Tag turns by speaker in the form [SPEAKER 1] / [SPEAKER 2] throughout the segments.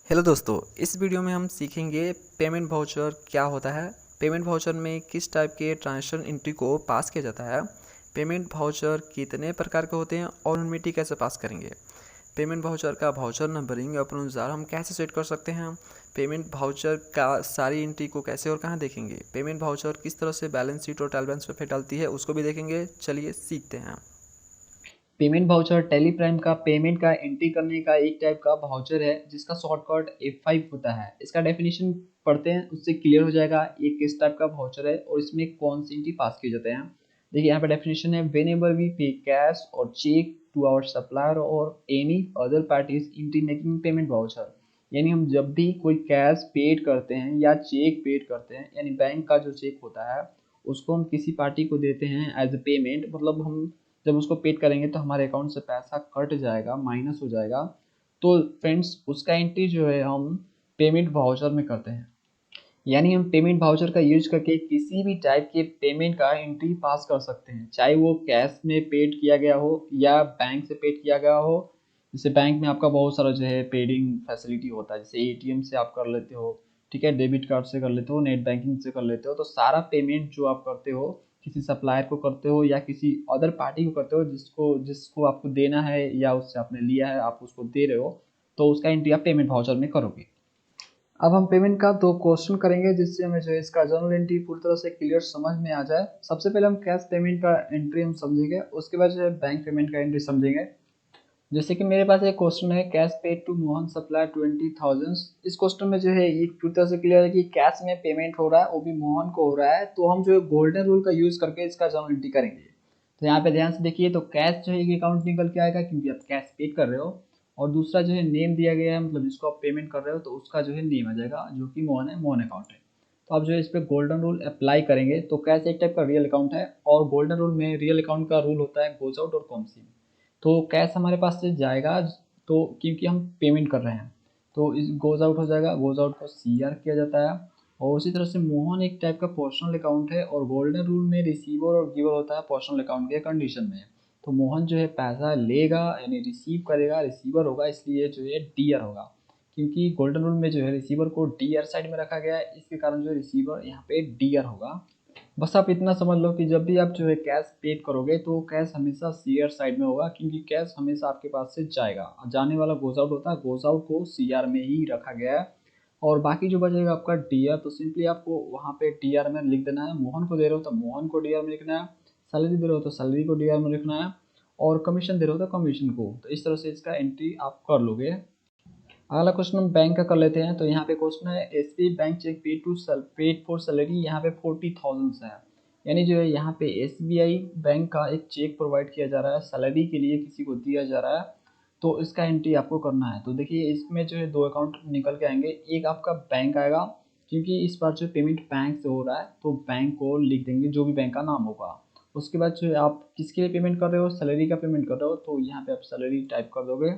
[SPEAKER 1] Hello दोस्तों, इस video में हम सीखेंगे पेमेंट वाउचर क्या होता है, पेमेंट वाउचर में किस टाइप के ट्रांजैक्शन एंट्री को पास किया जाता है, पेमेंट वाउचर कितने प्रकार के होते हैं और उनमें टी कैसे पास करेंगे, पेमेंट वाउचर का वाउचर नंबरिंग अपने अनुसार हम कैसे सेट कर सकते हैं, पेमेंट वाउचर का सारी एंट्री को कैसे और कहाँ देखेंगे, पेमेंट वाउचर किस तरह से बैलेंस शीट और ट्रायल बैलेंस पे इफेक्ट डालती है उसको भी देखेंगे। चलिए सीखते हैं।
[SPEAKER 2] पेमेंट वाउचर टेली प्राइम का पेमेंट का एंट्री करने का एक टाइप का वाउचर है जिसका शॉर्टकट F5 होता है। इसका डेफिनेशन पढ़ते हैं, उससे क्लियर हो जाएगा ये किस टाइप का वाउचर है और इसमें कौन सी एंट्री पास किए जाते हैं। देखिए यहाँ पे डेफिनेशन है, वेन एवर वी पे कैश और चेक टू आवर सप्लायर और any other parties entry making payment voucher. यानी हम जब भी कोई कैश पेड करते हैं या चेक पेड करते हैं, यानी बैंक का जो चेक होता है उसको हम किसी पार्टी को देते हैं एज ए पेमेंट, मतलब हम जब उसको पेड करेंगे तो हमारे अकाउंट से पैसा कट जाएगा, माइनस हो जाएगा। तो फ्रेंड्स उसका एंट्री जो है हम पेमेंट वाउचर में करते हैं। यानी हम पेमेंट वाउचर का यूज करके किसी भी टाइप के पेमेंट का एंट्री पास कर सकते हैं, चाहे वो कैश में पेड किया गया हो या बैंक से पेड किया गया हो। जैसे बैंक में आपका बहुत सारा जो है पेडिंग फैसिलिटी होता है, जैसे एटीएम से आप कर लेते हो, ठीक है, डेबिट कार्ड से कर लेते हो, नेट बैंकिंग से कर लेते हो। तो सारा पेमेंट जो आप करते हो किसी सप्लायर को करते हो या किसी अदर पार्टी को करते हो, जिसको जिसको आपको देना है या उससे आपने लिया है आप उसको दे रहे हो, तो उसका एंट्री आप पेमेंट वाउचर में करोगे। अब हम पेमेंट का दो क्वेश्चन करेंगे जिससे हमें जो है इसका जनरल एंट्री पूरी तरह से क्लियर समझ में आ जाए। सबसे पहले हम कैश पेमेंट का एंट्री हम समझेंगे, उसके बाद जो है बैंक पेमेंट का एंट्री समझेंगे। जैसे कि मेरे पास एक क्वेश्चन है, cash paid to Mohan supply 20,000। इस क्वेश्चन में जो है ये पूरी तरह से क्लियर है कि कैश में पेमेंट हो रहा है, वो भी मोहन को हो रहा है। तो हम जो है गोल्डन रूल का यूज करके इसका जनरल एंट्री करेंगे। तो यहाँ पे ध्यान से देखिए, तो कैश जो है एक अकाउंट निकल के आएगा क्योंकि आप कैश पेड कर रहे हो, और दूसरा जो है नेम दिया गया है, मतलब जिसको आप पेमेंट कर रहे हो तो उसका जो है नेम आ जाएगा जो कि मोहन है, मोहन अकाउंट है। तो आप जो है इस पर गोल्डन रूल अप्लाई करेंगे। तो कैश एक टाइप का रियल अकाउंट है और गोल्डन रूल में रियल अकाउंट का रूल होता है गोज आउट और कॉम्स इन। तो कैश हमारे पास से जाएगा, तो क्योंकि हम पेमेंट कर रहे हैं तो इस गोज आउट हो जाएगा, गोज आउट को सीआर किया जाता है। और उसी तरह से मोहन एक टाइप का पर्सनल अकाउंट है और गोल्डन रूल में रिसीवर और गिवर होता है पर्सनल अकाउंट के कंडीशन में। तो मोहन जो है पैसा लेगा यानी रिसीव करेगा, रिसीवर होगा, इसलिए जो है डीआर होगा। क्योंकि गोल्डन रूल में जो है रिसीवर को डीआर साइड में रखा गया है, इसके कारण जो है रिसीवर यहाँ पे डीआर होगा। बस आप इतना समझ लो कि जब भी आप जो है कैश पेड करोगे तो कैश हमेशा सीआर साइड में होगा, क्योंकि कैश हमेशा आपके पास से जाएगा और जाने वाला गोज आउट होता है, गोज आउट को सीआर में ही रखा गया है। और बाकी जो बचेगा आपका डीआर, तो सिंपली आपको वहाँ पे डीआर में लिख देना है। मोहन को दे रहे हो तो मोहन को डीआर में लिखना है, सैलरी दे रहे हो तो सैलरी को डीआर में लिखना है, और कमीशन दे रहे हो तो कमीशन को। तो इस तरह से इसका एंट्री आप कर लोगे। अगला क्वेश्चन हम बैंक का कर लेते हैं। तो यहाँ पे क्वेश्चन है, SBI bank cheque paid for salary, यहाँ पे 40,000 है। यानी जो है यहाँ पे एसबीआई बैंक का एक चेक प्रोवाइड किया जा रहा है, सैलरी के लिए किसी को दिया जा रहा है। तो इसका एंट्री आपको करना है। तो देखिए इसमें जो है दो अकाउंट निकल के आएंगे, एक आपका बैंक आएगा, क्योंकि इस बार जो पेमेंट बैंक से हो रहा है तो बैंक को लिख देंगे जो भी बैंक का नाम होगा। उसके बाद जो है आप किसके लिए पेमेंट कर रहे हो, सैलरी का पेमेंट कर रहे हो, तो यहाँ पे आप सैलरी टाइप कर दोगे।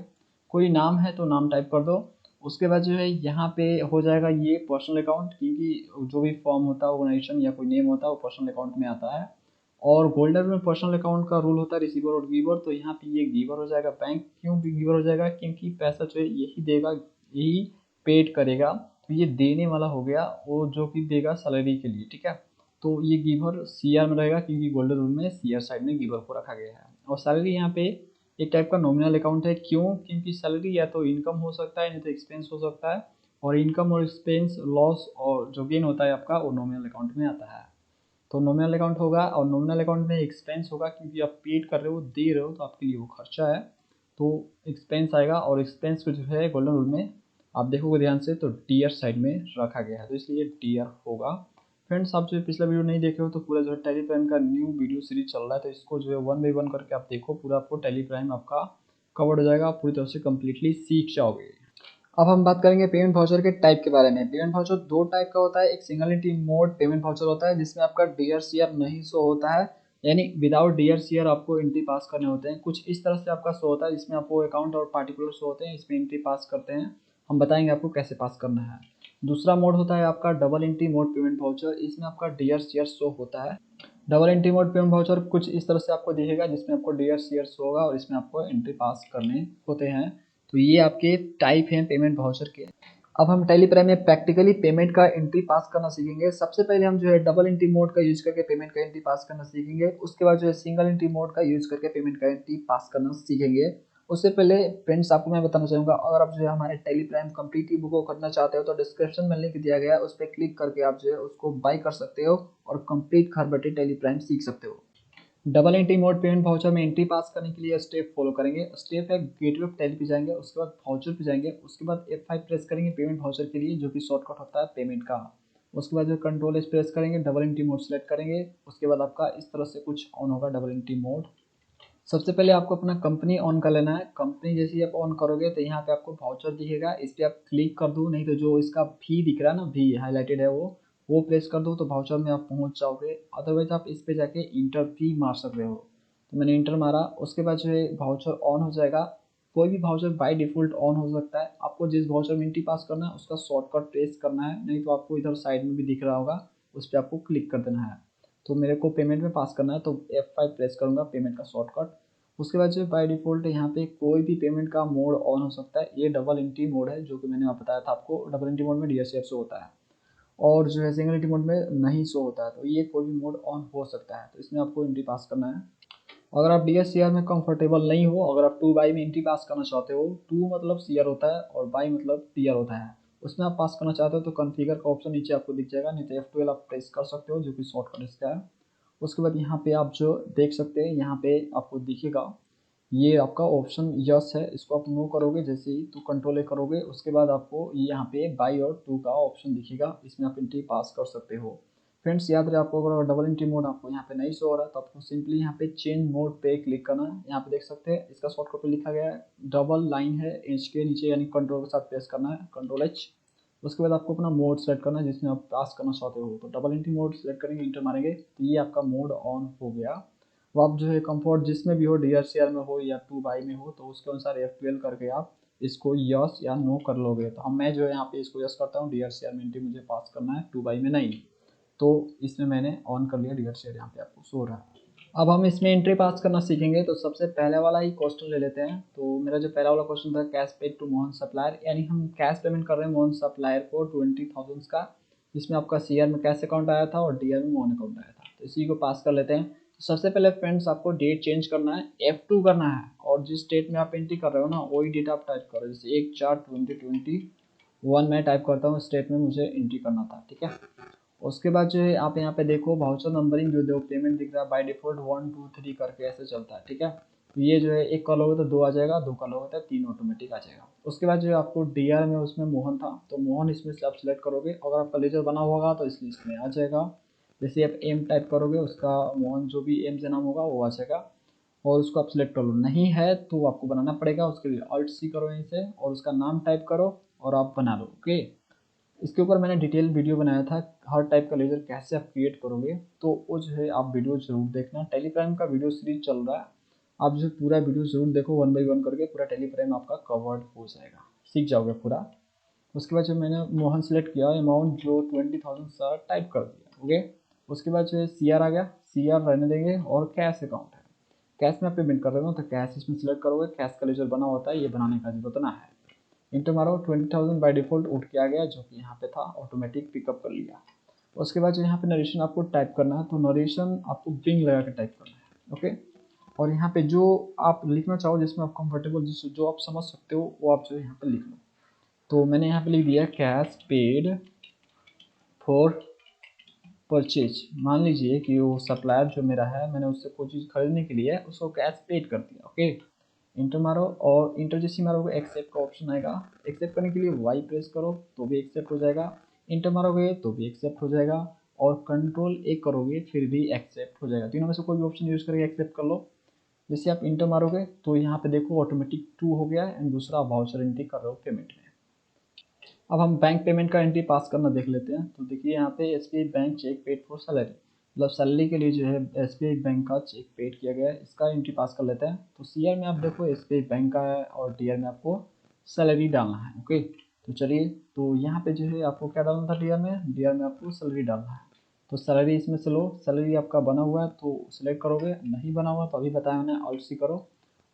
[SPEAKER 2] कोई नाम है तो नाम टाइप कर दो। उसके बाद जो है यहाँ पे हो जाएगा ये पर्सनल अकाउंट, क्योंकि जो भी फॉर्म होता है ऑर्गेनाइजेशन या कोई नेम होता है वो पर्सनल अकाउंट में आता है। और गोल्डन में पर्सनल अकाउंट का रूल होता है रिसीवर और गिवर, तो यहाँ पे ये गिवर हो जाएगा। बैंक क्यों भी गिवर हो जाएगा, क्योंकि पैसा जो है यही देगा, यही पेड करेगा। तो ये देने वाला हो गया, वो जो कि देगा सैलरी के लिए, ठीक है। तो ये गिवर सीआर में रहेगा क्योंकि गोल्डन रूल में सीआर साइड में गिवर को रखा गया है। और सैलरी यहाँ पे एक टाइप का नॉमिनल अकाउंट है, क्यों, क्योंकि सैलरी या तो इनकम हो सकता है नहीं तो एक्सपेंस हो सकता है, और इनकम और एक्सपेंस लॉस और जो गेन होता है आपका वो नॉमिनल अकाउंट में आता है। तो नॉमिनल अकाउंट होगा और नॉमिनल अकाउंट में एक्सपेंस होगा, क्योंकि आप पेड कर रहे हो, दे रहे हो, तो आपके लिए वो खर्चा है। तो एक्सपेंस आएगा, और एक्सपेंस को जो है गोल्डन रूल में आप देखोगे ध्यान से तो टीयर साइड में रखा गया है, तो इसलिए टीयर होगा। फ्रेंड्स आप जो पिछला वीडियो नहीं देखे हो तो पूरा जो है टैली प्राइम का न्यू वीडियो सीरीज चल रहा है, तो इसको जो है 1 बाई 1 करके आप देखो, पूरा आपको टैली प्राइम आपका कवर्ड हो जाएगा, आप पूरी तरह से कम्प्लीटली सीख जाओगे। अब हम बात करेंगे पेमेंट वाउचर के टाइप के बारे में। पेमेंट वाउचर दो टाइप का होता है, एक single entry mode payment voucher होता है जिसमें आपका डीआरसीआर नहीं शो होता है, यानी विदाउट डीआरसीआर आपको एंट्री पास करने होते हैं। कुछ इस तरह से आपका शो होता है जिसमें आपको अकाउंट और पार्टिकुलर शो होते हैं, इसमें एंट्री पास करते हैं। हम बताएंगे आपको कैसे पास करना है। दूसरा मोड होता है आपका double entry mode payment voucher, इसमें आपका डीआरसीआर शो होता है। Double entry mode payment voucher कुछ इस तरह से आपको दिखेगा, जिसमें आपको डीआरसीआर शो होगा और इसमें आपको एंट्री पास करने होते हैं। तो ये आपके टाइप हैं पेमेंट वाउचर के। अब हम टैली प्राइम में प्रैक्टिकली पेमेंट का एंट्री पास करना सीखेंगे। सबसे पहले हम जो है डबल एंट्री मोड का यूज करके पेमेंट का एंट्री पास करना सीखेंगे। उसके बाद जो है सिंगल एंट्री मोड का यूज करके पेमेंट का एंट्री पास करना सीखेंगे। उससे पहले फ्रेंड्स आपको मैं बताना चाहूँगा, अगर आप जो है हमारे टैली प्राइम कंप्लीट ई बुक को करना चाहते हो तो डिस्क्रिप्शन में लिंक दिया गया है, उस पर क्लिक करके आप जो है उसको बाय कर सकते हो और कंप्लीट घर बैठे टैली प्राइम सीख सकते हो। Double entry mode payment voucher में एंट्री पास करने के लिए स्टेप फॉलो करेंगे। स्टेप है, गेटवे ऑफ टैली पे जाएंगे, उसके बाद वाउचर पे जाएंगे, उसके बाद F5 प्रेस करेंगे पेमेंट वाउचर के लिए, जो कि शॉर्टकट होता है पेमेंट का। उसके बाद जो कंट्रोल एस प्रेस करेंगे, डबल एंट्री मोड सेलेक्ट करेंगे। उसके बाद आपका इस तरह से कुछ ऑन होगा डबल एंट्री मोड। सबसे पहले आपको अपना कंपनी ऑन कर लेना है। कंपनी जैसे ही आप ऑन करोगे तो यहाँ पे आपको वाउचर दिखेगा, इस पर आप क्लिक कर दो, नहीं तो जो इसका भी दिख रहा है ना, भी हाईलाइटेड है, वो प्रेस कर दो तो वाउचर में आप पहुँच जाओगे। अदरवाइज आप इस पे जाके इंटर भी मार सकते हो। तो मैंने इंटर मारा, उसके बाद जो है वाउचर ऑन हो जाएगा। कोई भी वाउचर बाय डिफ़ॉल्ट ऑन हो सकता है। आपको जिस वाउचर में एंट्री पास करना है उसका शॉर्टकट प्रेस करना है, नहीं तो आपको इधर साइड में भी दिख रहा होगा, उस पर आपको क्लिक कर देना है। तो मेरे को पेमेंट में पास करना है तो F5 प्रेस करूँगा, पेमेंट का शॉर्टकट। उसके बाद जो बाय डिफ़ॉल्ट यहाँ पे कोई भी पेमेंट का मोड ऑन हो सकता है। ये डबल एंट्री मोड है जो कि मैंने आप बताया था आपको, डबल एंट्री मोड में DSCR शो होता है और जो है सिंगल एंट्री मोड में नहीं शो होता है। तो ये कोई भी मोड ऑन हो सकता है, तो इसमें आपको एंट्री पास करना है। अगर आप DSCR में कंफर्टेबल नहीं हो, अगर आप 2 बाई में एंट्री पास करना चाहते हो, 2 मतलब CR होता है और बाई मतलब PR होता है, उसमें आप पास करना चाहते हो तो कॉन्फ़िगर का ऑप्शन नीचे आपको दिख जाएगा, नहीं तो F12 आप प्रेस कर सकते हो, जो कि शॉर्टकट इसका है। उसके बाद यहाँ पे आप जो देख सकते हैं, यहाँ पे आपको दिखेगा ये आपका ऑप्शन यस है, इसको आप नो करोगे जैसे ही तो कंट्रोल ए करोगे, उसके बाद आपको यहाँ पे बाई और 2 का ऑप्शन दिखेगा, इसमें आप एंट्री पास कर सकते हो। फ्रेंड्स याद रहे आपको, अगर डबल एंट्री मोड आपको यहाँ पे नहीं शो हो रहा है तो आपको सिंपली यहाँ पे चेंज मोड पे क्लिक करना है। यहाँ पे देख सकते हैं इसका शॉर्टकट पे लिखा गया है, डबल लाइन है एच के नीचे, यानी कंट्रोल के साथ प्रेस करना है, कंट्रोल एच। उसके बाद आपको अपना मोड सेलेक्ट करना है जिसमें आप पास करना चाहते हो। तो डबल एंट्री मोड सेलेक्ट करेंगे, इंटर मारेंगे तो ये आपका मोड ऑन हो गया। वो आप जो है कंफर्ट जिसमें भी हो, DSCR में हो या 2 बाई में हो, तो उसके अनुसार F12 करके आप इसको यस या नो कर लोगे। तो हम मैं जो है यहाँ पे इसको यस करता हूँ, DSCR में एंट्री मुझे पास करना है, 2 बाई में नहीं। तो इसमें मैंने ऑन कर लिया, DSCR यहाँ पे आपको शो रहा है। अब हम इसमें एंट्री पास करना सीखेंगे, तो सबसे पहले वाला ही क्वेश्चन ले लेते हैं। तो मेरा जो पहला वाला क्वेश्चन था, cash paid to Mohan supplier, यानी हम कैश पेमेंट कर रहे हैं मोहन सप्लायर को 20,000 का, जिसमें आपका CR में कैश अकाउंट आया था और DR में मोहन अकाउंट आया था। तो इसी को पास कर लेते हैं। तो सबसे पहले फ्रेंड्स आपको डेट चेंज करना है, F2 करना है, और जिस डेट में आप एंट्री कर रहे हो ना वही डेट आप टाइप करो। जैसे 1/4/2021 मैं टाइप करता हूँ, इस डेट में मुझे एंट्री करना था, ठीक है। उसके बाद जो है आप यहाँ पे देखो वाउचर नंबरिंग जो देखो पेमेंट दिख रहा है बाय डिफॉल्ट 1 2 3 करके ऐसे चलता है, ठीक है। तो ये जो है एक कर लोगे तो 2 आ जाएगा, 2 कर लोगे तो 3 ऑटोमेटिक आ जाएगा। उसके बाद जो है आपको DR में उसमें मोहन था तो मोहन इसमें से आप सिलेक्ट करोगे, अगर आपका लेजर बना होगा तो इस लिस्ट में आ जाएगा। जैसे आप M टाइप करोगे उसका मोहन जो भी M से नाम होगा वो आ जाएगा और उसको आप सिलेक्ट कर लो। नहीं है तो आपको बनाना पड़ेगा, उसके लिए Alt C करो यहीं से और उसका नाम टाइप करो और आप बना लो, ओके। इसके ऊपर मैंने डिटेल वीडियो बनाया था, हर टाइप का लेजर कैसे आप क्रिएट करोगे, तो वो जो है आप वीडियो जरूर देखना। टेलीग्राम का वीडियो सीरीज चल रहा है, आप जो पूरा वीडियो जरूर देखो, 1 बाई 1 करके पूरा टेलीग्राम आपका कवर्ड हो जाएगा, सीख जाओगे पूरा। उसके बाद जो मैंने मोहन सेलेक्ट किया, अमाउंट जो 20,000 सर टाइप कर दिया, ओके। उसके बाद जो है CR आ गया, CR रहने देंगे और कैश अकाउंट है, कैश में आप पेमेंट कर रहे हो तो कैश इसमें सेलेक्ट करोगे, कैश का लेजर बना होता है, ये बनाने का जरूरत ना है। इंटर मारो, 20,000 बाय डिफॉल्ट उठ के आ गया जो कि यहाँ पे था, ऑटोमेटिक पिकअप कर लिया। उसके बाद जो यहाँ पे नरेशन आपको टाइप करना है, तो नरेशन आपको बिंग लगा के टाइप करना है, ओके। और यहाँ पे जो आप लिखना चाहो जिसमें आप कंफर्टेबल, जो आप समझ सकते हो वो आप जो यहाँ पे लिख लो। तो मैंने यहाँ पे लिख दिया कैश पेड फॉर परचेज। मान लीजिए कि वो सप्लायर जो मेरा है, मैंने उससे कोई चीज़ खरीदने के लिए उसको कैश पेड कर दिया, ओके। इंटर मारो और इंटर जैसे मारोगे एक्सेप्ट का ऑप्शन आएगा, एक्सेप्ट करने के लिए वाई प्रेस करो तो भी एक्सेप्ट हो जाएगा, इंटर मारोगे तो भी एक्सेप्ट हो जाएगा और कंट्रोल ए करोगे फिर भी एक्सेप्ट हो जाएगा। तीनों में से कोई भी ऑप्शन यूज करके एक्सेप्ट कर लो। जैसे आप इंटर मारोगे तो यहाँ पे देखो ऑटोमेटिक 2 हो गया एंड दूसरा वाउचर एंट्री कर रहे हो पेमेंट में। अब हम बैंक पेमेंट का एंट्री पास करना देख लेते हैं। तो देखिए यहाँ पे SBI bank cheque paid for salary, मतलब सैलरी के लिए जो है SBI बैंक का चेक पेड किया गया है, इसका एंट्री पास कर लेते हैं। तो CR में आप देखो SBI बैंक का है और DR में आपको सैलरी डालना है, ओके। तो चलिए, तो यहाँ पे जो है आपको क्या डालना था, DR में आपको सैलरी डालना है। तो सैलरी इसमें से लो, सैलरी आपका बना हुआ है तो सिलेक्ट करोगे, नहीं बना हुआ तो अभी बताया मैंने Alt C करो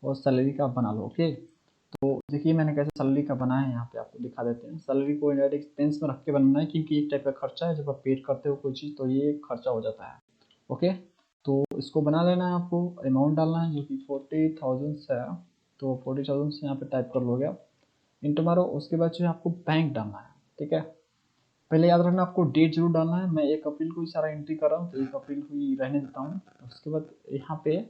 [SPEAKER 2] और सैलरी का बना लो, ओके। तो देखिए मैंने कैसे सैलरी का बनाया है, यहाँ पे आपको दिखा देते हैं। सैलरी को इनडायरेक्ट एक्सपेंस में रख के बनाना है, क्योंकि एक टाइप का खर्चा है, जब आप पेड करते हो कोई चीज़ तो ये खर्चा हो जाता है। ओके, तो इसको बना लेना है, आपको अमाउंट डालना है जो कि 40,000 है। तो 40,000 से यहाँ पे टाइप कर लोगे आप, इंटर मारो। उसके बाद जो है आपको बैंक डालना है, ठीक है। पहले याद रखना आपको डेट जरूर डालना है। मैं 1 अप्रैल को ही सारा एंट्री कर रहा हूँ, तो 1 अप्रैल को ही रहने देता हूँ। उसके बाद यहाँ पे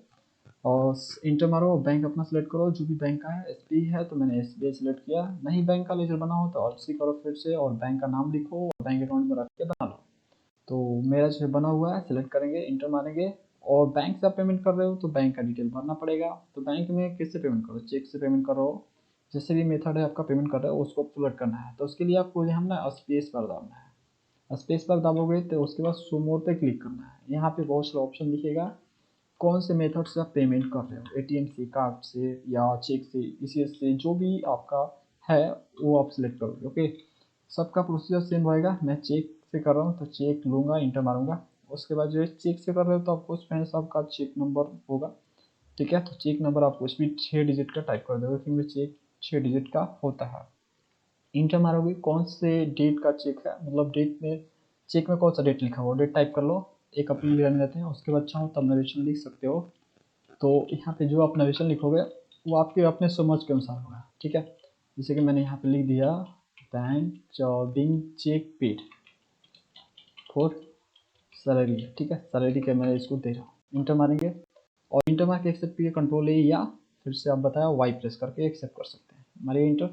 [SPEAKER 2] और इंटर मारो, बैंक अपना सेलेक्ट करो जो भी बैंक का है। एसबीआई है तो मैंने एसबीआई सेलेक्ट किया। नहीं बैंक का लेजर बना हो तो ऑल्सी करो फिर से, और बैंक का नाम लिखो और बैंक अकाउंट में रख के बना लो। तो मेरा जो बना हुआ है, सेलेक्ट करेंगे, इंटर मारेंगे। और बैंक से आप पेमेंट कर रहे हो तो बैंक का डिटेल भरना पड़ेगा। तो बैंक में किससे पेमेंट करो, चेक से पेमेंट करो, जैसे भी मेथड है आपका पेमेंट कर रहे हो उसको सेलेक्ट करना है। तो उसके लिए आपको यहाँ ना स्पेस बार डालना है। स्पेस बार दाबोगे तो उसके बाद शो मोर पे क्लिक करना है। यहाँ पे बहुत सारा ऑप्शन दिखेगा, कौन से मेथड से आप पेमेंट कर रहे हो, एटीएम से, कार्ड से या चेक से, ईसीएस से, जो भी आपका है वो आप सिलेक्ट करोगे। ओके, सबका प्रोसीजर सेम रहेगा। मैं चेक से कर रहा हूँ तो चेक लूँगा, इंटर मारूंगा। उसके बाद जो है चेक से कर रहे हो तो आपको उसमें सबका चेक नंबर होगा, ठीक है। तो चेक नंबर आपको इसमें 6 डिजिट का टाइप कर दोगे, क्योंकि चेक 6 डिजिट का होता है। इंटर मारोगे, कौन से डेट का चेक है, मतलब डेट में, चेक में कौन सा डेट लिखा हुआ डेट टाइप कर लो। 1 अप्रैल रहने देते हैं। उसके बाद चाहो तब नरेशन लिख सकते हो। तो यहाँ पे जो आप नरेशन लिखोगे वो आपके अपने समझ के अनुसार होगा, ठीक है। जैसे कि मैंने यहाँ पे लिख दिया, bank jobbing cheque paid for salary, ठीक है। सैलरी का मैं इसको दे रहा हूँ, इंटर मारेंगे। और इंटर मार के एक्सेप्ट किया, कंट्रोल ए या फिर से आप बताया वाई प्रेस करके एक्सेप्ट कर सकते हैं। मारिए इंटर,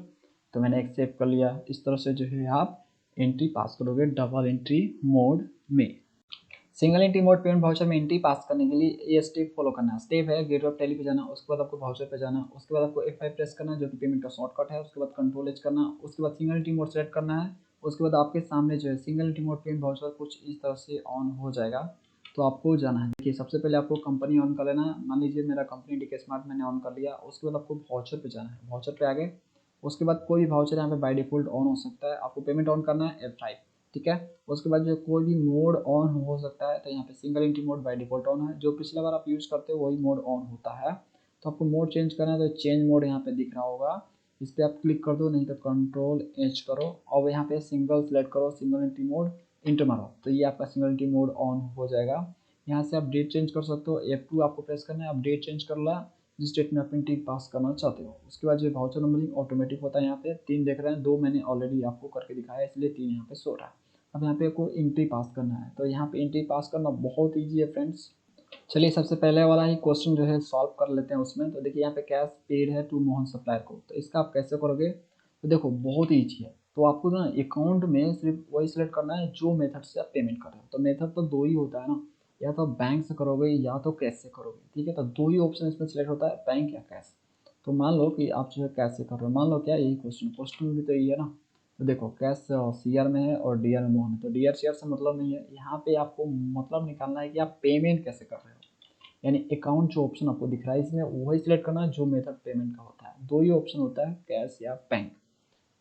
[SPEAKER 2] तो मैंने एक्सेप्ट कर लिया। इस तरह से जो है आप एंट्री पास करोगे डबल एंट्री मोड में। Single entry mode payment voucher में एंट्री पास करने के लिए ये स्टेप फॉलो करना है। स्टेप है, गेटवे ऑफ टैली पे जाना, उसके बाद आपको वाउचर पे जाना, उसके बाद आपको F5 प्रेस करना है जो कि पेमेंट का शॉर्टकट है। उसके बाद कंट्रोल एच करना, उसके बाद सिंगल एंट्री मोड सेलेक्ट करना है। उसके बाद आपके सामने जो है single entry mode payment voucher कुछ इस तरह से ऑन हो जाएगा। तो आपको जाना है, देखिए सबसे पहले आपको कंपनी ऑन कर लेना है। मान लीजिए मेरा कंपनी डीके स्मार्ट मैंने ऑन कर लिया। उसके बाद आपको वाउचर पे जाना है, वाउचर पे आगे। उसके बाद कोई भी वाउचर यहाँ पे बाय डिफॉल्ट ऑन हो सकता है, आपको पेमेंट ऑन करना है F5, ठीक है। उसके बाद जो कोई भी मोड ऑन हो सकता है, तो यहाँ पे single entry mode by default on है, जो पिछला बार आप यूज़ करते हो वही मोड ऑन होता है। तो आपको मोड चेंज करना है तो चेंज मोड यहाँ पे दिख रहा होगा, इस पर आप क्लिक कर दो, नहीं तो कंट्रोल एच करो और यहाँ पे सिंगल सेलेक्ट करो, सिंगल एंट्री मोड इंटर मारो, तो ये आपका सिंगल एंट्री मोड ऑन हो जाएगा। यहाँ से आप डेट चेंज कर सकते हो, F2 आपको प्रेस करना है, आप डेट चेंज कर ला जिस डेट में आप एंट्री पास करना चाहते हो। उसके बाद जो वाउचर नंबरिंग ऑटोमेटिक होता है, यहाँ पे 3 देख रहे हैं, 2 मैंने ऑलरेडी आपको करके दिखाया इसलिए 3 यहाँ पे सो रहा है। अब यहाँ पे आपको एंट्री पास करना है, तो यहाँ पे एंट्री पास करना बहुत ईजी है फ्रेंड्स। चलिए सबसे पहले वाला ही क्वेश्चन जो है सॉल्व कर लेते हैं उसमें। तो देखिए यहाँ पे कैश पेड है टू मोहन सप्लायर को, तो इसका आप कैसे करोगे, तो देखो बहुत ईजी है। तो आपको ना अकाउंट में सिर्फ वही सिलेक्ट करना है जो मेथड से आप पेमेंट कर रहे हो। तो मेथड तो 2 ही होता है ना, या तो बैंक से करोगे या तो कैश से करोगे, ठीक है। तो 2 ही ऑप्शन इसमें सिलेक्ट होता है, बैंक या कैश। तो मान लो कि आप जो है कैश से कर रहे हो, मान लो क्या यही क्वेश्चन भी तो यही है ना। तो देखो कैश सीआर में है और डीआर में मोहन है, तो डीआर सीआर से मतलब नहीं है। यहाँ पे आपको मतलब निकालना है कि आप पेमेंट कैसे कर रहे हो, यानी अकाउंट जो ऑप्शन आपको दिख रहा है इसमें वही सिलेक्ट करना है जो मेथड पेमेंट का होता है। 2 ही ऑप्शन होता है, कैश या बैंक।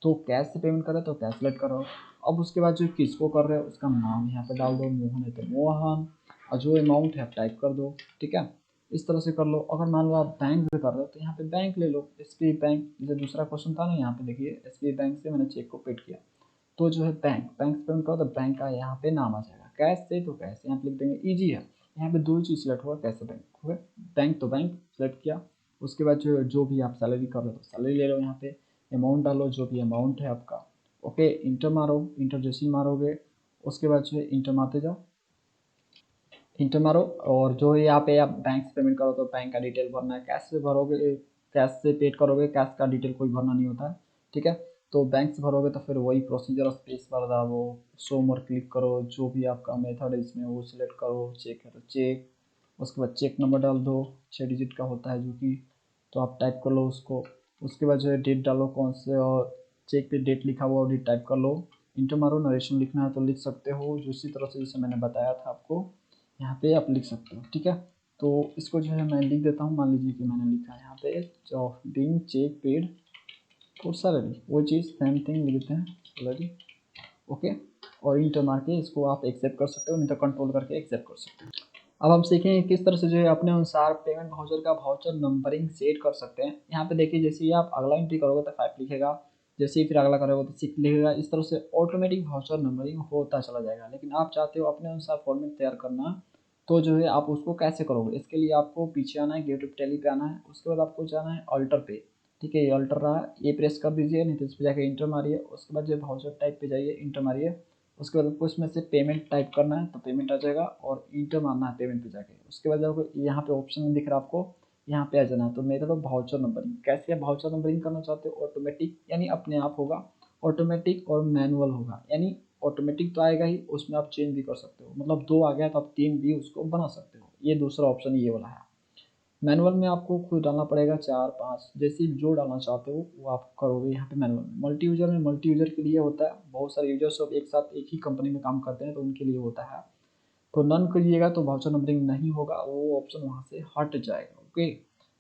[SPEAKER 2] तो कैश से पेमेंट कर रहे हो तो कैश सेलेक्ट करो। अब उसके बाद जो किसको कर रहे हो उसका नाम यहाँ पे डाल दो, मोहन है तो मोहन, और जो अमाउंट है आप टाइप कर दो, ठीक है। इस तरह से कर लो। अगर मान लो आप बैंक से कर रहे हो तो यहाँ पे बैंक ले लो, एसबीआई बैंक। जैसे दूसरा क्वेश्चन था ना, यहाँ पे देखिए एसबीआई बैंक से मैंने चेक को पेड किया, तो जो है बैंक से पेमेंट करो तो बैंक का यहाँ पे नाम आ जाएगा। कैश से तो कैश यहाँ पे लिख देंगे, ईजी है। यहाँ पे 2 ही चीज़ सेलेक्ट होगा, कैसे बैंक हो गया, बैंक तो बैंक सेलेक्ट किया। उसके बाद जो भी आप सैलरी कर रहे हो तो सैलरी ले लो, यहाँ पे अमाउंट डालो जो भी अमाउंट है आपका। ओके, इंटर मारो, इंटर जैसे ही मारोगे उसके बाद जो है इंटर मारते जाओ, इंटर मारो। और जो यहाँ पे आप बैंक से पेमेंट करो तो बैंक का डिटेल भरना है, कैश से भरोगे, कैश से पेड करोगे, कैश का डिटेल कोई भरना नहीं होता है, ठीक है। तो बैंक से भरोगे तो फिर वही प्रोसीजर, स्पेस बार दाबो, शो मोर क्लिक करो, जो भी आपका मेथड है इसमें वो सिलेक्ट करो, चेक है तो चेक, उसके बाद चेक नंबर डाल दो, 6 डिजिट का होता है जो कि, तो आप टाइप कर लो उसको। उसके बाद जो है डेट डालो कौन से, और चेक पे डेट लिखा हुआ और डेट टाइप कर लो, इंटर मारो। नरेशन लिखना है तो लिख सकते हो, जो इसी तरह से जैसे मैंने बताया था आपको यहाँ पे आप लिख सकते हो, ठीक है। तो इसको जो है मैं लिख देता हूँ। मान लीजिए कि मैंने लिखा है यहाँ पे जॉबिंग चेक पेड फॉर सैलरी, वो चीज़ सेम थिंग लिख देते हैं, सैलरी, ओके। और इंटर मार के इसको आप एक्सेप्ट कर सकते हो, नहीं तो कंट्रोल करके एक्सेप्ट कर सकते हो। अब हम सीखेंगे किस तरह से जो है अपने अनुसार पेमेंट वाउचर का वाउचर नंबरिंग सेट कर सकते हैं। यहाँ पे देखिए जैसे ही आप अगला एंट्री करोगे तो 5 लिखेगा, जैसे ही फिर अगला करोगे तो 6 लिखेगा। इस तरह से ऑटोमेटिक वाउचर नंबरिंग होता चला जाएगा। लेकिन आप चाहते हो अपने अनुसार फॉर्मेट तैयार करना, तो जो है आप उसको कैसे करोगे? इसके लिए आपको पीछे आना है, गेट ऑफ टैली पे आना है, उसके बाद आपको जाना है अल्टर पे। ठीक है, ये अल्टर रहा, ये प्रेस कर दीजिए, नहीं तो इस पर जाकर इंटर मारिए। उसके बाद जो वाउचर टाइप पे जाइए, इंटर मारिए। उसके बाद आपको इसमें से पेमेंट टाइप करना है तो पेमेंट आ जाएगा, और इंटर मारना है पेमेंट पे जाके। उसके बाद आपको यहाँ पे ऑप्शन दिख रहा है आपको, यहाँ पे आ जाना है। तो मेथड ऑफ वाउचर नंबरिंग, कैसे आप वाउचर नंबरिंग करना चाहते हो? ऑटोमेटिक यानी अपने आप होगा, ऑटोमेटिक और मैनुअल होगा। यानी ऑटोमेटिक तो आएगा ही, उसमें आप चेंज भी कर सकते हो, मतलब 2 आ गया तो आप 3 भी उसको बना सकते हो। ये दूसरा ऑप्शन ये वाला है। मैनुअल में आपको खुद डालना पड़ेगा 4 5, जैसे जो डालना चाहते हो वो आप करोगे यहाँ पे मैनुअल में। मल्टी यूजर में मल्टी यूजर के लिए होता है, बहुत सारे यूजर्स सब एक साथ एक ही कंपनी में काम करते हैं तो उनके लिए होता है। तो नन करिएगा तो वाउचर नंबरिंग नहीं होगा, वो ऑप्शन वहाँ से हट जाएगा। ओके,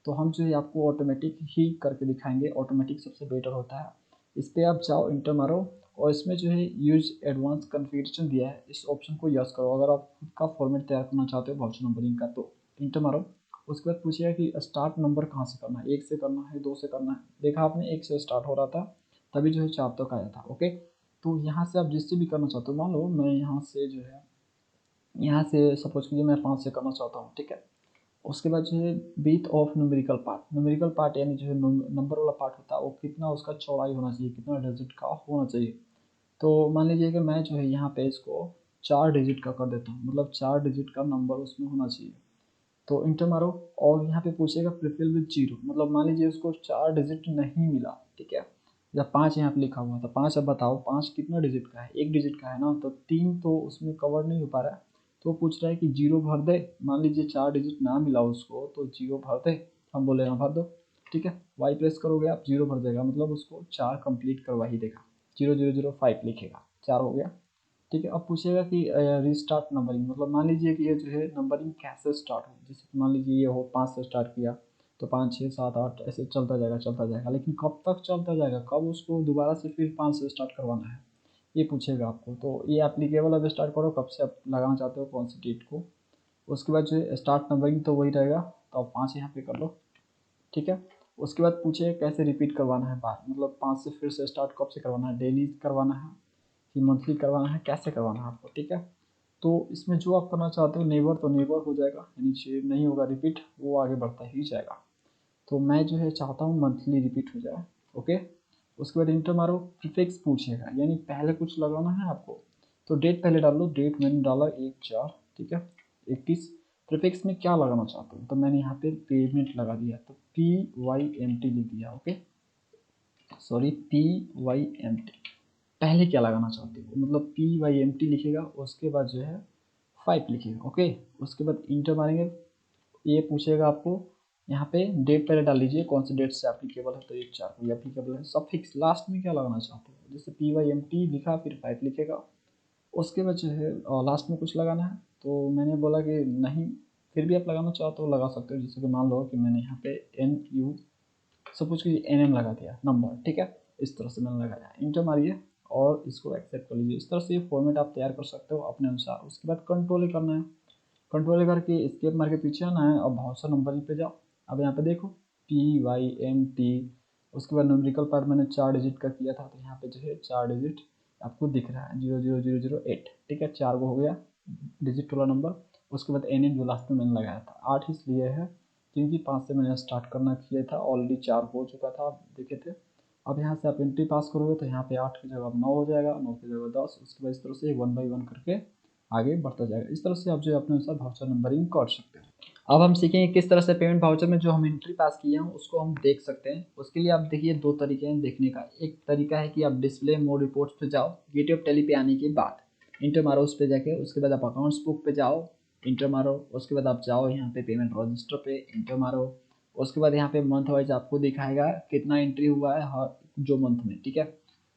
[SPEAKER 2] तो हम जो है आपको ऑटोमेटिक ही करके दिखाएंगे। ऑटोमेटिक सबसे बेटर होता है। इस पर आप जाओ, इंटर मारो, और इसमें जो है यूज एडवांस कन्फिगरेशन दिया है, इस ऑप्शन को यस करो अगर आप खुद का फॉर्मेट तैयार करना चाहते हो वाउचर नंबरिंग का। तो इंटर मारो। उसके बाद पूछिएगा कि स्टार्ट नंबर कहाँ से करना है, 1 से करना है, 2 से करना है। देखा आपने 1 से स्टार्ट हो रहा था, तभी जो है 4 तक आया था। ओके, तो यहाँ से आप जिससे भी करना चाहते हो, मान लो मैं यहाँ से जो है, यहाँ से सपोज कीजिए मैं 5 से करना चाहता हूँ। ठीक है, उसके बाद जो है bit of numerical part, numerical part यानी जो है नंबर वाला पार्ट होता है, वो कितना उसका चौड़ाई होना चाहिए, कितना डिजिट का होना चाहिए। तो मान लीजिए कि मैं जो है यहाँ पे इसको 4 डिजिट का कर देता हूँ, मतलब 4 डिजिट का नंबर उसमें होना चाहिए। तो इंटर मारो, और यहाँ पे पूछेगा प्रीफिल विद जीरो, मतलब मान लीजिए उसको 4 डिजिट नहीं मिला। ठीक है, या 5 यहाँ पे लिखा हुआ था 5, अब बताओ 5 कितना डिजिट का है? 1 डिजिट का है ना, तो 3 तो उसमें कवर नहीं हो पा रहा है। तो पूछ रहा है कि जीरो भर दे। मान लीजिए 4 डिजिट ना मिला उसको, तो जीरो भर दे। हम बोले हाँ भर दो। ठीक है, वाई प्रेस करोगे आप, जीरो भर देगा, मतलब उसको 4 कंप्लीट करवा ही देगा। 0005 लिखेगा, 4 हो गया। ठीक है, अब पूछेगा कि रीस्टार्ट नंबरिंग, मतलब मान लीजिए कि ये जो है नंबरिंग कैसे स्टार्ट हो। जैसे कि मान लीजिए ये हो 5 से स्टार्ट किया, तो 5 6 7 8 ऐसे चलता जाएगा चलता जाएगा। लेकिन कब तक चलता जाएगा, कब उसको दोबारा से फिर 5 से स्टार्ट करवाना है, ये पूछेगा आपको। तो ये एप्लीकेबल अब स्टार्ट करो, कब से आप लगाना चाहते हो, कौन सी डेट को। उसके बाद जो है स्टार्ट नंबरिंग तो वही रहेगा, तो आप 5 यहाँ पे कर लो। ठीक है, उसके बाद पूछे कैसे रिपीट करवाना है बार, मतलब 5 से फिर से स्टार्ट कब से करवाना है, डेली करवाना है कि मंथली करवाना है, कैसे करवाना है आपको। ठीक है, तो इसमें जो आप करना चाहते हो नेबर तो नेबर हो जाएगा, यानी नहीं होगा रिपीट, वो आगे बढ़ता ही जाएगा। तो मैं जो है चाहता हूँ मंथली रिपीट हो जाए। ओके, उसके बाद इंटर मारो, प्रीफिक्स पूछेगा, यानी पहले कुछ लगाना है आपको। तो डेट पहले डाल लो, डेट मैंने डाला 1/4। ठीक है, 21। प्रीफिक्स में क्या लगाना चाहते हो, तो मैंने यहाँ पे पेमेंट लगा दिया, तो PYMT लिख दिया। Okay, sorry PYMT। पहले क्या लगाना चाहते हो, मतलब PYMT लिखेगा, उसके बाद जो है 5 लिखेगा। ओके, उसके बाद इंटर मारेंगे। ये पूछेगा आपको, यहाँ पे डेट पहले डाल लीजिए, कौन सी डेट से एप्लीकेबल है, तो 1/4 को एप्लीकेबल है। सफिक्स लास्ट में क्या लगाना चाहते हो, जैसे PYMT लिखा फिर 5 लिखेगा। उसके बाद जो है लास्ट में कुछ लगाना है, तो मैंने बोला कि नहीं, फिर भी आप लगाना चाहो तो लगा सकते हो। जैसे कि मान लो कि मैंने यहाँ पे NU सपोज कि NM लगा दिया नंबर। ठीक है, इस तरह से मैंने लगाया, इंटर मारिए और इसको एक्सेप्ट कर लीजिए। इस तरह से ये फॉर्मेट आप तैयार कर सकते हो अपने अनुसार। उसके बाद कंट्रोल करना है, कंट्रोल करके स्केप मार के पीछे आना है और वाउचर नंबरिंग पे जाओ। अब यहाँ पे देखो PYMT। उसके बाद न्यूमेरिकल पार्ट मैंने 4 डिजिट का किया था, तो यहाँ पे जो है 4 डिजिट आपको दिख रहा है, 00008। ठीक है, 4 को हो गया डिजिट वाला नंबर। उसके बाद NN जो लास्ट में मैंने लगाया था, 8 इसलिए है क्योंकि 5 से मैंने स्टार्ट करना किया था, ऑलरेडी 4 हो चुका था, आप देखे थे। अब यहाँ से आप एंट्री पास करोगे तो यहाँ पे 8 की जगह 9 हो जाएगा, 9 की जगह 10। उसके बाद इस तरह से 1 बाई 1 करके आगे बढ़ता जाएगा। इस तरह से आप जो है अपने अनुसार वाउचर नंबरिंग कर सकते हैं। अब हम सीखेंगे किस तरह से पेमेंट वाउचर में जो हम एंट्री पास किए हैं उसको हम देख सकते हैं। उसके लिए आप देखिए 2 तरीके हैं देखने का। एक तरीका है कि आप डिस्प्ले मोड रिपोर्ट्स पे जाओ, गेटवे ऑफ टैली पे आने के बाद इंटर मारो उस पर जाके। उसके बाद आप अकाउंट्स बुक पे जाओ, इंटर मारो। उसके बाद आप जाओ यहाँ पे पेमेंट रजिस्टर पे, इंटर मारो। उसके बाद यहाँ पे मंथ वाइज आपको दिखाएगा कितना एंट्री हुआ है हर जो मंथ में। ठीक है,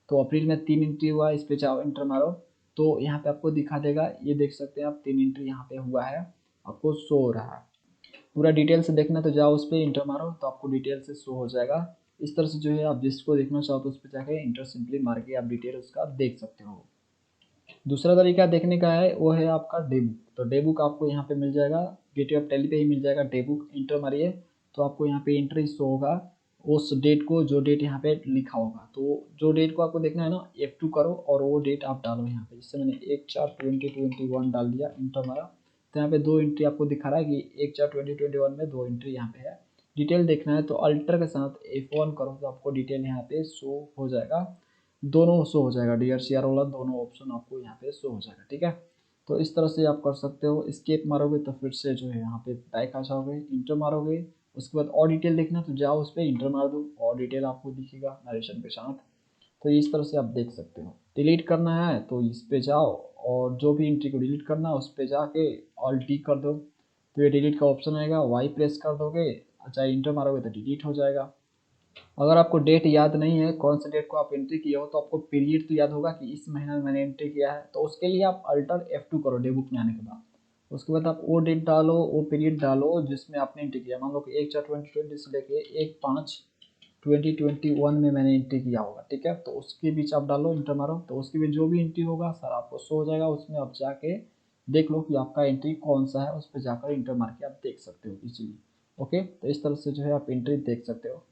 [SPEAKER 2] तो अप्रैल में 3 एंट्री हुआ है, इस पे जाओ, इंटर मारो। तो यहाँ पे आपको दिखा देगा, ये देख सकते हैं आप 3 एंट्री यहाँ पे हुआ है, आपको शो हो रहा है। पूरा डिटेल से देखना तो जाओ उस पर, इंटर मारो तो आपको डिटेल से शो हो जाएगा। इस तरह से जो है आप जिसको देखना चाहो तो उस पर जाके इंटर सिंपली मार के आप डिटेल उसका देख सकते हो। दूसरा तरीका देखने का है वो है आपका डे बुक। तो डे बुक आपको यहाँ पे मिल जाएगा, गेटवे ऑफ टैली पे ही मिल जाएगा। डे बुक इंटर मारिए तो आपको यहाँ पे एंट्री शो होगा उस डेट को, जो डेट यहाँ पे लिखा होगा। तो जो डेट को आपको देखना है ना, F2 करो और वो डेट आप डालो यहाँ पे। जैसे मैंने 1/4/2021 डाल दिया, इंटर मारा, तो यहाँ पे 2 एंट्री आपको दिखा रहा है कि 1/4/2021 में 2 एंट्री यहाँ पे है। डिटेल देखना है तो अल्टर के साथ F1 करो तो आपको डिटेल यहाँ पे शो हो जाएगा, दोनों शो हो जाएगा, DRCR वाला दोनों ऑप्शन आपको यहाँ पे शो हो जाएगा। ठीक है, तो इस तरह से आप कर सकते हो। स्केप मारोगे तो फिर से जो है यहाँ पे बैक आ जाओगे, इंटर मारोगे, उसके बाद और डिटेल देखना तो जाओ उस पर इंटर मार दो, और डिटेल आपको दिखेगा नरेशन के साथ। तो इस तरह से आप देख सकते हो। डिलीट करना है तो इस पे जाओ और जो भी एंट्री को डिलीट करना है उस पे जाके ऑल टी कर दो, तो ये डिलीट का ऑप्शन आएगा, वाई प्रेस कर दोगे, अच्छा इंटर मारोगे तो डिलीट हो जाएगा। अगर आपको डेट याद नहीं है कौन से डेट को आप एंट्री किया हो, तो आपको पीरियड तो याद होगा कि इस महीने में मैंने एंट्री किया है, तो उसके लिए आप अल्टर F2 करो डे बुक में आने के बाद। उसके बाद आप वो डेट डालो, वो पीरियड डालो जिसमें आपने एंट्री किया। मान लो कि 1/4/2020 से लेके 1/5/2021 में मैंने एंट्री किया होगा। ठीक है, तो उसके बीच आप डालो, इंटर मारो, तो उसके बीच जो भी एंट्री होगा सर आपको शो हो जाएगा। उसमें आप जाके देख लो कि आपका एंट्री कौन सा है, उस पर जाकर इंटर मार के आप देख सकते हो इजीली। ओके, तो इस तरह से जो है आप एंट्री देख सकते हो।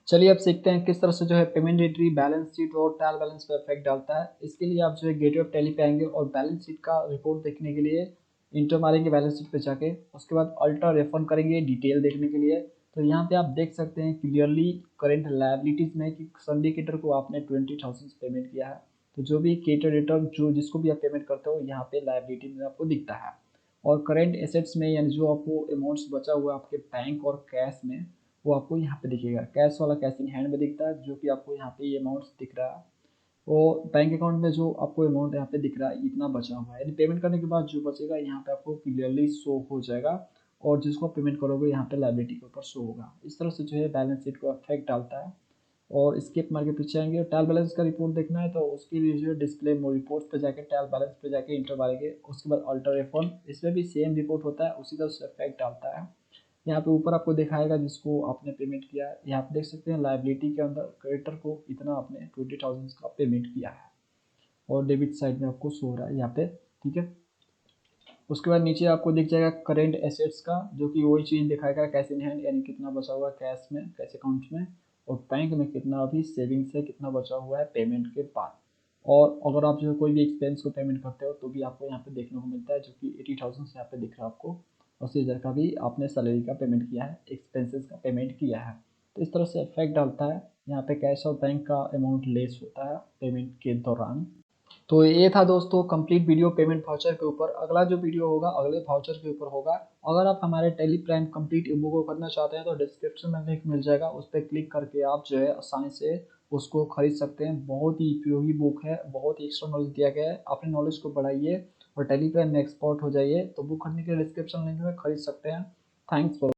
[SPEAKER 2] चलिए अब सीखते हैं किस तरह से जो है पेमेंट एंट्री बैलेंस शीट और ट्रायल बैलेंस पर इफेक्ट डालता है। इसके लिए आप जो है गेटवे ऑफ टैली पे आएंगे और बैलेंस शीट का रिपोर्ट देखने के लिए इंटर मारेंगे बैलेंस शीट पे जाके। उसके बाद अल्टर F1 करेंगे डिटेल देखने के लिए। तो यहाँ पे आप देख सकते हैं क्लियरली करेंट लायबिलिटीज में कि सिंडिकेटर को आपने 20,000 पेमेंट किया है। तो जो भी क्रेडिटर रिटर्न जो जिसको भी आप पेमेंट करते हो यहाँ पे लायबिलिटी में आपको दिखता है। और करेंट एसेट्स में यानी जो आपको अमाउंट्स बचा हुआ है आपके बैंक और कैश में, वो आपको यहाँ पे दिखेगा। कैश वाला कैश इन हैंड में दिखता है, जो कि आपको यहाँ पे ये अमाउंट्स दिख रहा है। और बैंक अकाउंट में जो आपको अमाउंट यहाँ पे दिख रहा है इतना बचा हुआ है, यानी पेमेंट करने के बाद जो बचेगा यहाँ पे आपको क्लियरली शो हो जाएगा, और जिसको पेमेंट करोगे यहाँ पे लायबिलिटी के ऊपर शो होगा। इस तरह से जो है बैलेंस शीट को अफेक्ट डालता है। और स्किप मार के पीछे आएंगे, ट्रायल बैलेंस का रिपोर्ट देखना है तो उसके लिए जो है डिस्प्ले मोर रिपोर्ट पे जाके ट्रायल बैलेंस पे जाके इंटर मारेंगे। उसके बाद अल्टर F1, इसमें भी सेम रिपोर्ट होता है, उसी तरह से इफेक्ट डालता है। यहाँ पे ऊपर आपको दिखाएगा जिसको आपने पेमेंट किया है। यहाँ पे देख सकते हैं लायबिलिटी के अंदर क्रेडिटर को इतना आपने 20,000 का पेमेंट किया है, और डेबिट साइड में आपको शो हो रहा है यहाँ पे। ठीक है, उसके बाद नीचे आपको दिख जाएगा करेंट एसेट्स का, जो कि वही चीज़ दिखाएगा कैश इन हैंड यानी कितना बचा हुआ है कैश में, कैश अकाउंट में, और बैंक में कितना अभी सेविंग्स है, कितना बचा हुआ है पेमेंट के बाद। और अगर आप जो है कोई भी एक्सपेंस को पेमेंट करते हो तो भी आपको यहाँ पे देखने को मिलता है, जो कि 80,000 से यहाँ पे दिख रहा है आपको। 80,000 का भी आपने सैलरी का पेमेंट किया है, एक्सपेंसेस का पेमेंट किया है। तो इस तरह से इफेक्ट डालता है। यहाँ पे कैश और बैंक का अमाउंट लेस होता है पेमेंट के दौरान। तो ये था दोस्तों कंप्लीट वीडियो पेमेंट वाउचर के ऊपर। अगला जो वीडियो होगा अगले वाउचर के ऊपर होगा। अगर आप हमारे टेली प्राइम कंप्लीट ई बुक को करना चाहते हैं तो डिस्क्रिप्शन में लिंक मिल जाएगा, उस पर क्लिक करके आप जो है आसानी से उसको खरीद सकते हैं। बहुत ही उपयोगी बुक है, बहुत ही एक्स्ट्रा नॉलेज दिया गया है, अपने नॉलेज को बढ़ाइए और टेली प्राइम में एक्सपर्ट हो जाइए। तो बुक खरीदने के लिए डिस्क्रिप्शन लिंक में खरीद सकते हैं। Thanks for